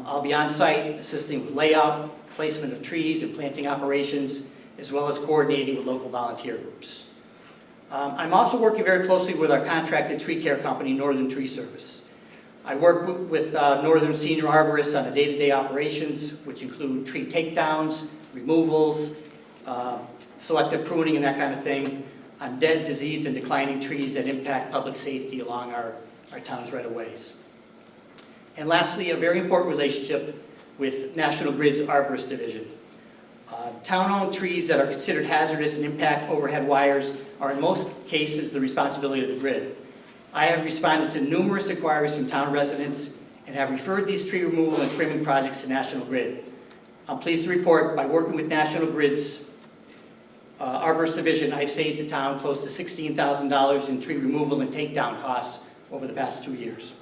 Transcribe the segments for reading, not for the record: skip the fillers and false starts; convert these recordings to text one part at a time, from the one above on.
I'll be on site assisting with layout, placement of trees and planting operations, as well as coordinating with local volunteer groups. I'm also working very closely with our contracted tree care company, Northern Tree Service. I work with Northern senior arborists on the day-to-day operations, which include tree takedowns, removals, selective pruning and that kind of thing, on dead, diseased, and declining trees that impact public safety along our town's right-of-ways. And lastly, a very important relationship with National Grid's Arborist Division. Town-owned trees that are considered hazardous and impact overhead wires are in most cases the responsibility of the grid. I have responded to numerous inquiries from town residents and have referred these tree removal and trimming projects to National Grid. I'm pleased to report, by working with National Grid's Arborist Division, I've saved the town close to $16,000 in tree removal and takedown costs over the past 2 years.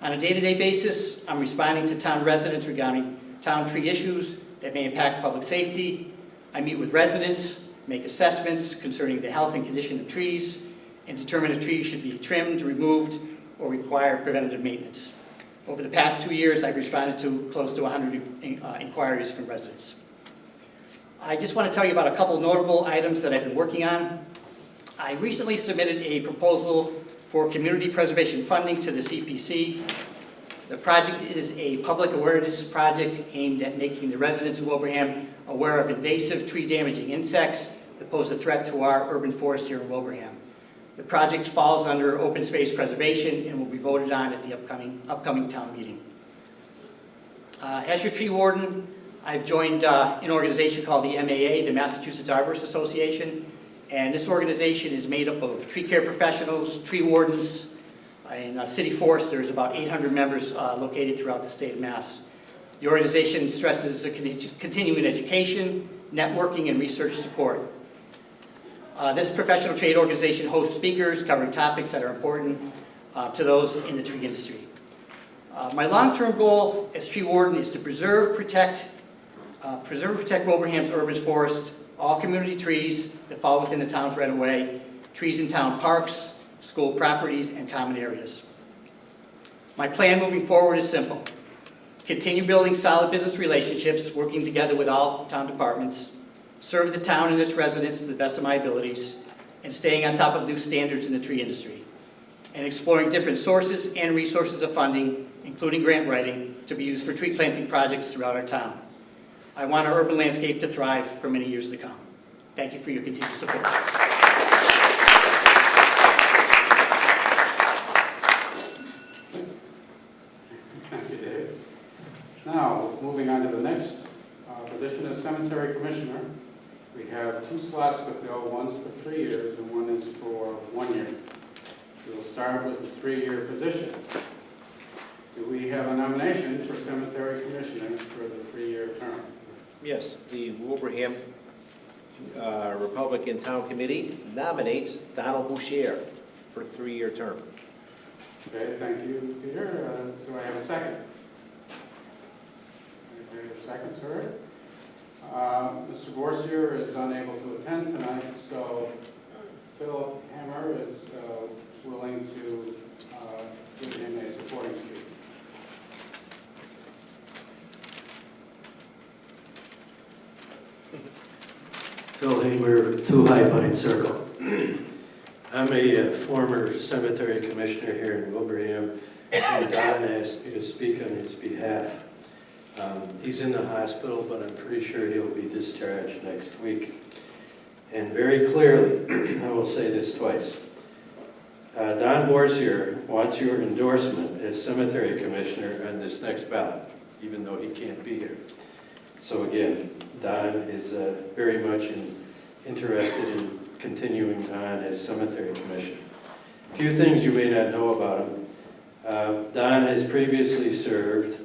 On a day-to-day basis, I'm responding to town residents regarding town tree issues that may impact public safety. I meet with residents, make assessments concerning the health and condition of trees, and determine if trees should be trimmed, removed, or require preventative maintenance. Over the past 2 years, I've responded to close to 100 inquiries from residents. I just want to tell you about a couple of notable items that I've been working on. I recently submitted a proposal for community preservation funding to the CPC. The project is a public awareness project aimed at making the residents of Wilbraham aware of invasive tree-damaging insects that pose a threat to our urban forests here in Wilbraham. The project falls under open space preservation and will be voted on at the upcoming town meeting. As your tree warden, I've joined an organization called the MAA, the Massachusetts Arborists Association, and this organization is made up of tree care professionals, tree wardens. In City Forest, there's about 800 members located throughout the state of Mass. The organization stresses continuing education, networking, and research support. This professional trade organization hosts speakers covering topics that are important to those in the tree industry. My long-term goal as tree warden is to preserve, protect Wilbraham's urban forests, all community trees that fall within the town's right-of-way, trees in town parks, school properties, and common areas. My plan moving forward is simple. Continue building solid business relationships, working together with all town departments, serve the town and its residents to the best of my abilities, and staying on top of new standards in the tree industry, and exploring different sources and resources of funding, including grant writing, to be used for tree planting projects throughout our town. I want our urban landscape to thrive for many years to come. Thank you for your continued support. Thank you, Dave. Now, moving on to the next position as Cemetery Commissioner. We have 2 slots to fill. One's for 3 years and one is for 1 year. We'll start with the 3-year position. Do we have a nomination for Cemetery Commissioner for the 3-year term? Yes, the Wilbraham Republican Town Committee nominates Donald Boucher for a 3-year term. Okay, thank you, Peter. Do I have a second? Okay, a second, sir. Mr. Borsier is unable to attend tonight, so Phil Hammer is willing to give him a supporting speech. Phil Hamer, 2 High Pine Circle. I'm a former cemetery commissioner here in Wilbraham, and Don asked me to speak on his behalf. He's in the hospital, but I'm pretty sure he'll be discharged next week. And very clearly, I will say this twice. Don Borsier wants your endorsement as cemetery commissioner on this next ballot, even though he can't be here. So again, Don is very much interested in continuing on as cemetery commissioner. A few things you may not know about him. Don has previously served,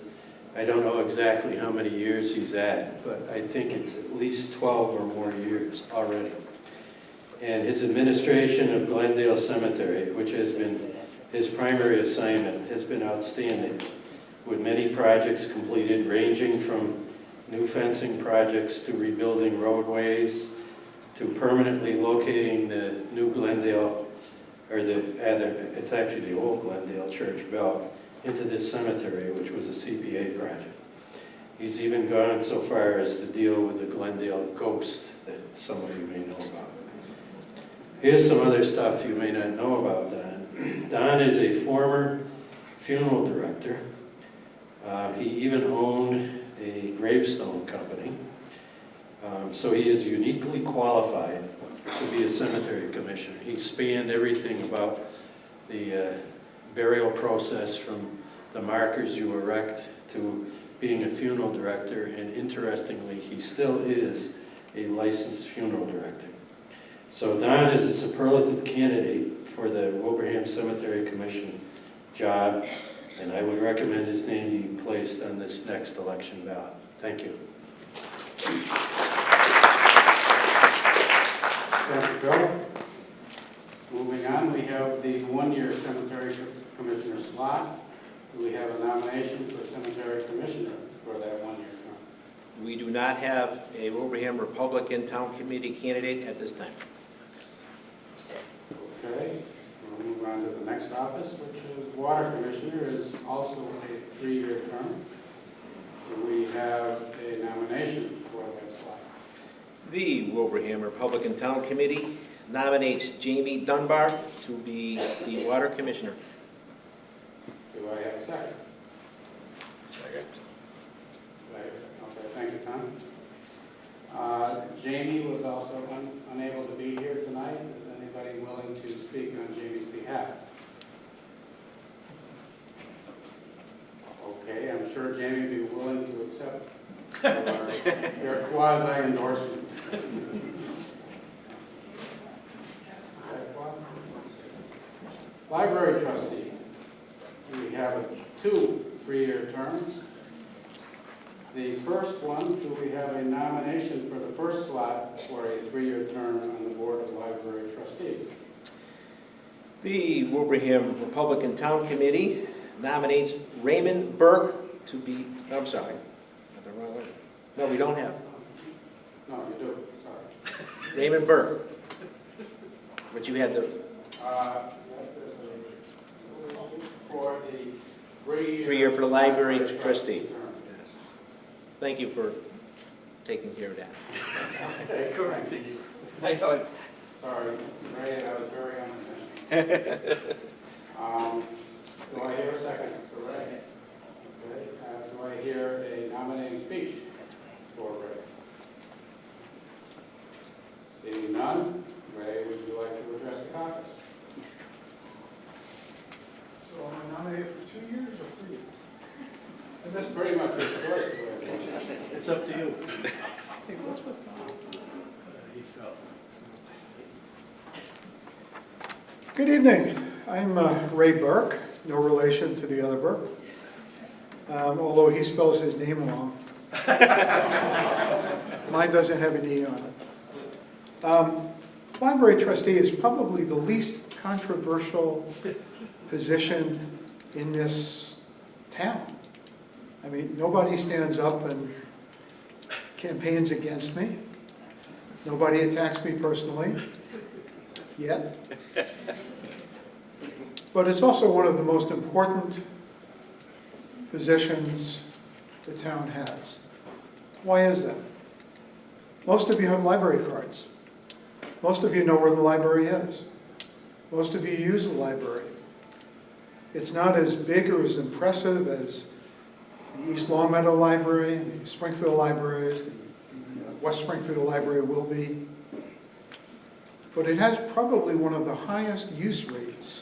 I don't know exactly how many years he's at, but I think it's at least 12 or more years already. And his administration of Glendale Cemetery, which has been his primary assignment, has been outstanding, with many projects completed ranging from new fencing projects to rebuilding roadways to permanently locating the new Glendale, or it's actually the old Glendale church bell, into this cemetery, which was a CPA project. He's even gone so far as to deal with the Glendale ghost that some of you may know about. Here's some other stuff you may not know about Don. Don is a former funeral director. He even owned a gravestone company. So he is uniquely qualified to be a cemetery commissioner. He spanned everything about the burial process, from the markers you erect to being a funeral director, and interestingly, he still is a licensed funeral director. So Don is a superlative candidate for the Wilbraham Cemetery Commission job, and I would recommend his name be placed on this next election ballot. Thank you. Thank you, Phil. Moving on, we have the one-year cemetery commissioner slot. Do we have a nomination for cemetery commissioner for that one-year term? We do not have a Wilbraham Republican Town Committee candidate at this time. Okay, we'll move on to the next office, which is water commissioner, is also a 3-year term. Do we have a nomination for that slot? The Wilbraham Republican Town Committee nominates Jamie Dunbar to be the water commissioner. Do I have a second? Second. Okay, thank you, Tom. Jamie was also unable to be here tonight. Is anybody willing to speak on Jamie's behalf? Okay, I'm sure Jamie would be willing to accept your quasi-endorsement. Library trustee. We have 2 3-year terms. The first one, do we have a nomination for the first slot for a 3-year term on the Board of Library Trustees? The Wilbraham Republican Town Committee nominates Raymond Burke to be, I'm sorry, got the wrong one. No, we don't have. No, you do, sorry. Raymond Burke. But you had the For the 3-year for the library trustee trustee. term. Thank you for taking care of that. Correcting you. Sorry, Ray, I was very unintentional. Do I hear a second for Ray? Okay. Do I hear a nominating speech for Ray? Seeing none, Ray, would you like to address the caucus? So am I nominated for 2 years or 3 years? And that's pretty much his choice. Ray. It's up to you. Good evening. I'm Ray Burke, no relation to the other Burke, although he spells his name wrong. Mine doesn't have an E on it. Library trustee is probably the least controversial position in this town. I mean, nobody stands up and campaigns against me. Nobody attacks me personally, yet. But it's also one of the most important positions the town has. Why is that? Most of you have library cards. Most of you know where the library is. Most of you use the library. It's not as big or as impressive as the East Longmeadow Library, the Springfield Libraries, the West Springfield Library will be. But it has probably one of the highest use rates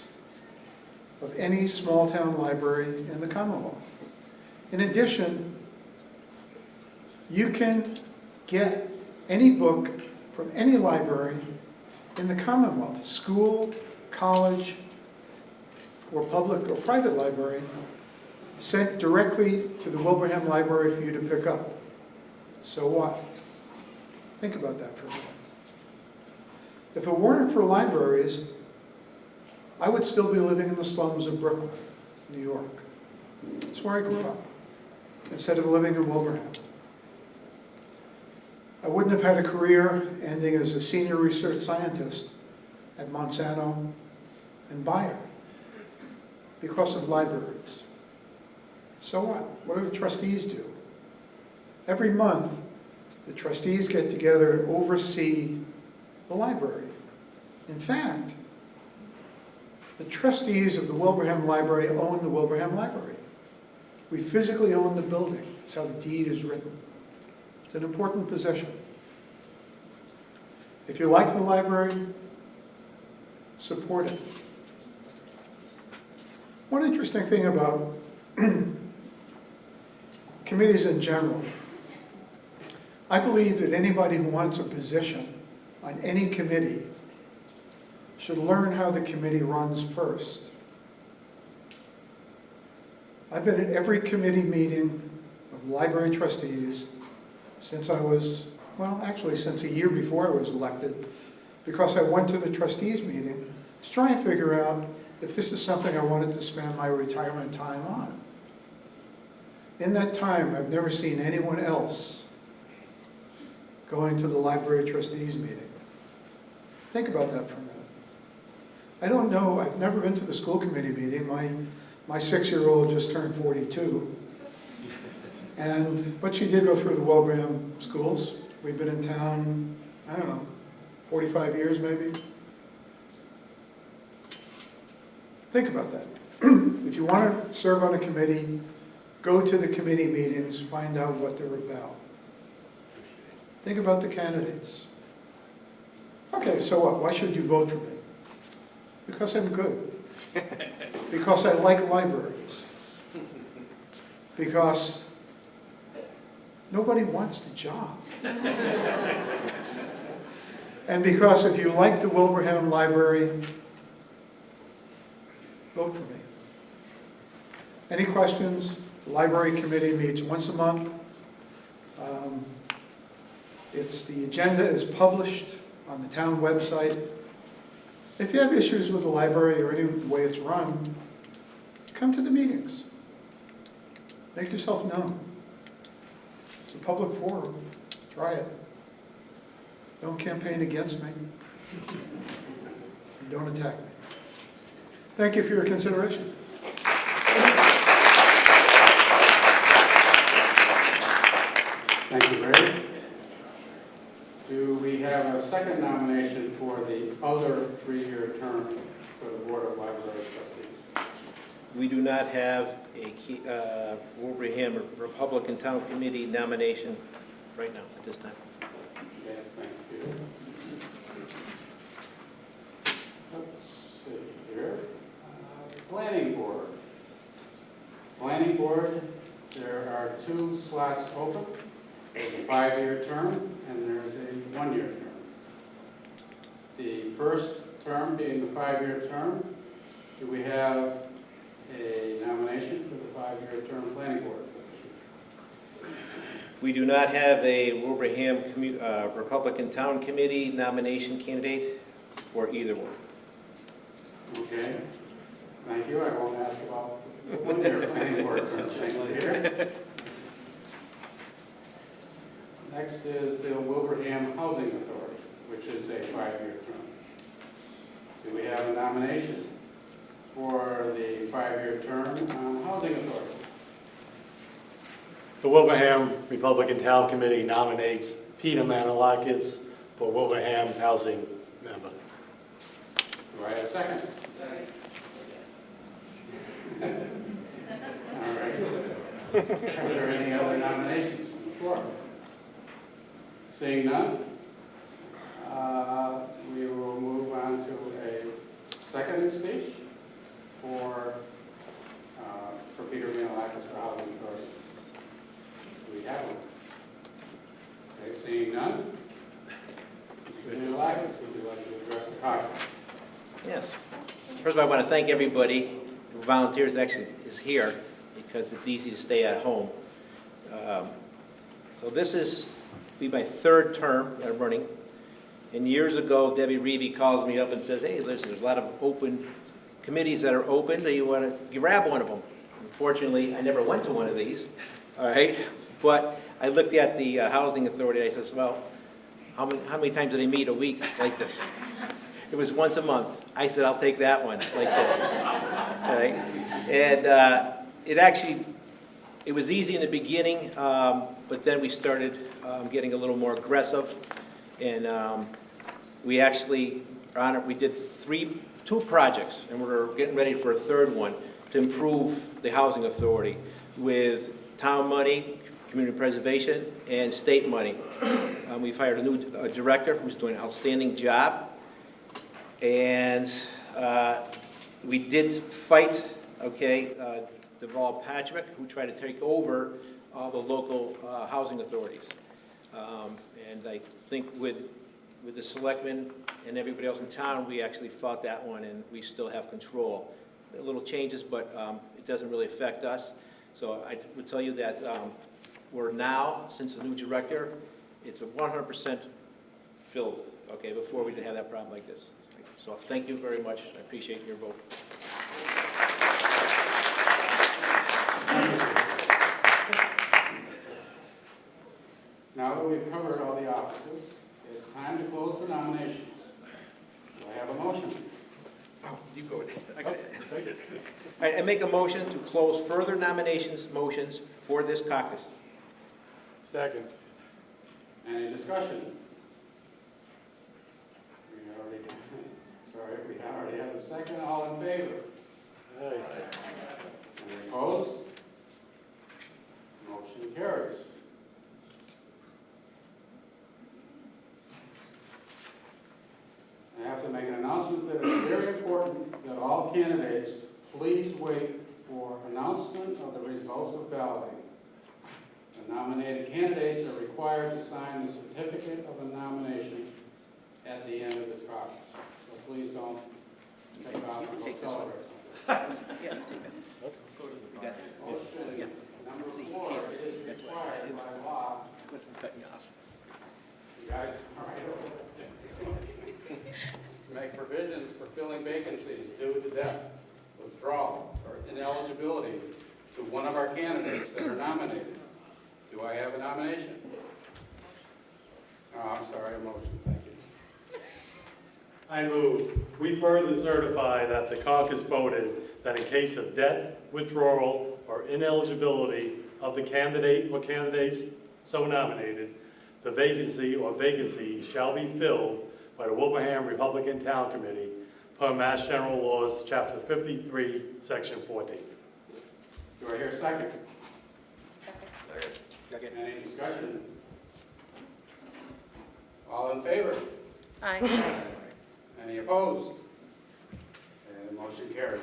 of any small-town library in the Commonwealth. In addition, you can get any book from any library in the Commonwealth, school, college, or public or private library, sent directly to the Wilbraham Library for you to pick up. So what? Think about that for a minute. If it weren't for libraries, I would still be living in the slums of Brooklyn, New York. That's where I grew up, instead of living in Wilbraham. I wouldn't have had a career ending as a senior research scientist at Monsanto and Bayer because of libraries. So what? What do the trustees do? Every month, the trustees get together and oversee the library. In fact, the trustees of the Wilbraham Library own the Wilbraham Library. We physically own the building. That's how the deed is written. It's an important possession. If you like the library, support it. One interesting thing about committees in general, I believe that anybody who wants a position on any committee should learn how the committee runs first. I've been at every committee meeting of library trustees since I was, well, actually since a year before I was elected, because I went to the trustees meeting to try and figure out if this is something I wanted to spend my retirement time on. In that time, I've never seen anyone else going to the library trustees meeting. Think about that for a minute. I don't know, I've never been to the school committee meeting. My 6-year-old just turned 42. But she did go through the Wilbraham schools. We've been in town, I don't know, 45 years maybe. Think about that. If you want to serve on a committee, go to the committee meetings, find out what they're about. Think about the candidates. Okay, so what? Why should you vote for me? Because I'm good. Because I like libraries. Because nobody wants the job. And because if you like the Wilbraham Library, vote for me. Any questions? The library committee meets once a month. The agenda is published on the town website. If you have issues with the library or any way it's run, come to the meetings. Make yourself known. It's a public forum. Try it. Don't campaign against me. And don't attack me. Thank you for your consideration. Thank you, Barry. Do we have a second nomination for the other 3-year term for the Board of Library Trustees? We do not have a Wilbraham Republican Town Committee nomination right now, at this time. Okay, thank you. Let's see here. Planning Board. Planning Board, there are 2 slots open. There's a 5-year term and there's a 1-year term. The first term being the 5-year term, do we have a nomination for the 5-year term Planning Board position? We do not have a Wilbraham Republican Town Committee nomination candidate for either one. Okay, thank you. I won't ask about the 1-year Planning Board term. Thank you, Peter. Next is the Wilbraham Housing Authority, which is a 5-year term. Do we have a nomination for the 5-year term on Housing Authority? The Wilbraham Republican Town Committee nominates Peter Manalakis for Wilbraham Housing member. Do I have a second? All right. Are there any other nominations from the floor? Seeing none, we will move on to a second speech for Peter Manalakis for Housing Authority. Do we have one? Okay, seeing none. Mr. Manalakis, would you like to address the conference? Yes. First of all, I want to thank everybody who volunteers actually is here because it's easy to stay at home. So this is be my 3rd term that I'm running. And years ago, Debbie Reevy calls me up and says, hey, listen, there's a lot of open committees that are open. Do you want to grab one of them? Unfortunately, I never went to one of these. All right. But I looked at the Housing Authority. I says, well, how many times do they meet a week like this? It was once a month. I said, I'll take that one like this. All right. And it actually It was easy in the beginning, but then we started getting a little more aggressive, and we actually, we did two projects, and we're getting ready for a third one to improve the housing authority with town money, community preservation, and state money. We've hired a new director who's doing an outstanding job, and we did fight, Deval Patrick, who tried to take over all the local housing authorities. And I think with the selectmen and everybody else in town, we actually fought that one, and we still have control. Little changes, but it doesn't really affect us. So I would tell you that we're now, since the new director, it's a 100% filled, okay? Before we didn't have that problem like this. So thank you very much. I appreciate your vote. Now that we've covered all the offices, it's time to close the nominations. Do I have a motion? Oh, you go ahead. All right, I make a motion to close further motions for this caucus. Second. Any discussion? We already have a second. All in favor? Aye. Any opposed? Motion carries. I have to make an announcement that it's very important that all candidates please wait for announcement of the results of balloting. The nominated candidates are required to sign the certificate of the nomination at the end of this process. So please don't take off and go celebrate. Yeah, take that. Motion number 4 is required by law. You guys, all right? To make provisions for filling vacancies due to death, withdrawal, or ineligibility to one of our candidates that are nominated. Do I have a nomination? Oh, I'm sorry, a motion, thank you. I move, we further certify that the caucus voted that in case of death, withdrawal, or ineligibility of the candidate or candidates so nominated, the vacancy or vacancies shall be filled by the Wilbraham Republican Town Committee per Mass General Laws, Chapter 53, Section 14. Do I hear a second? Second. Any discussion? All in favor? Aye. Any opposed? And the motion carries.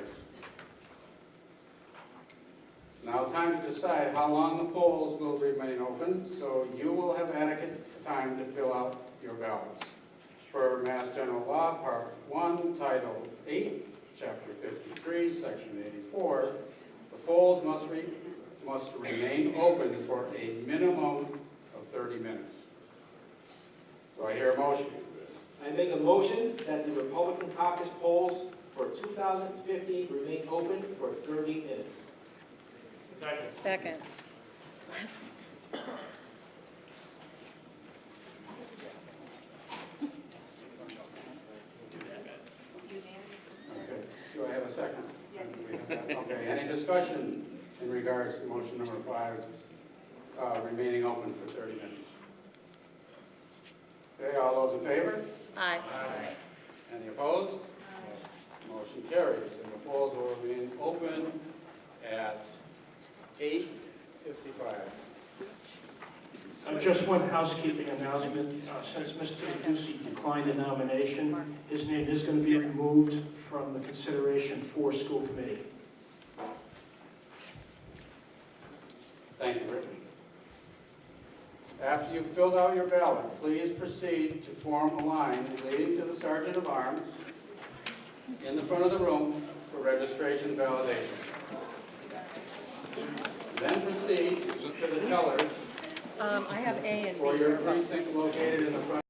It's now time to decide how long the polls will remain open, so you will have adequate time to fill out your ballots. Per Mass General Law, Part 1, Title 8, Chapter 53, Section 84, the polls must remain open for a minimum of 30 minutes. Do I hear a motion? I make a motion that the Republican caucus polls for 2015 remain open for 30 minutes. Second. Okay. Do I have a second? Okay, any discussion in regards to motion number 5, remaining open for 30 minutes? Okay, all those in favor? Aye. Any opposed? Motion carries, and the polls will remain open at 8:55. Just one housekeeping announcement. Since Mr. Ducey declined the nomination, his name is going to be removed from the consideration for school committee. Thank you, Rick. After you've filled out your ballot, please proceed to form a line leading to the Sergeant of Arms in the front of the room for registration validation. Then proceed to the tellers I have A and B. for your precinct located in the front